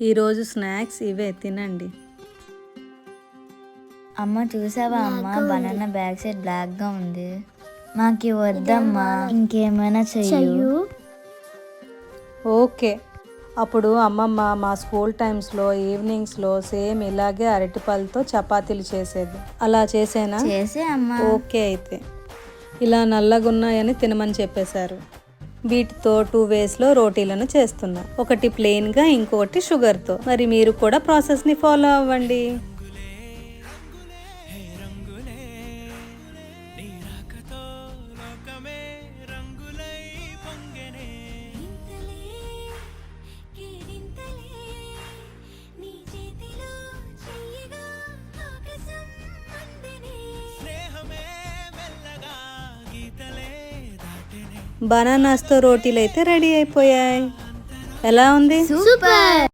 ఈరోజు స్నాక్స్ ఇవే తినండి. అమ్మ చూసావా అమ్మ, బనానా బ్యాక్ సైడ్ బ్లాక్ గా ఉంది. మాకు వద్దమ్మా, ఇంకేమైనా చెయ్యు. ఓకే. అప్పుడు అమ్మమ్మ మా స్కూల్ టైమ్స్లో ఈవినింగ్స్లో సేమ్ ఇలాగే అరటిపళ్ళతో చపాతీలు చేసేది. అలా చేసేనా? చేసే అమ్మా. ఓకే. అయితే ఇలా నల్లగున్నాయని తినమని చెప్పేశారు. వీటితో 2 వేస్లో రోటీలను చేస్తున్నా. ఒకటి ప్లెయిన్గా, ఇంకొకటి షుగర్తో. మరి మీరు కూడా ప్రాసెస్ని ఫాలో అవ్వండి. బనానాస్తో రోటీలు అయితే రెడీ అయిపోయాయి. ఎలా ఉంది? సూపర్.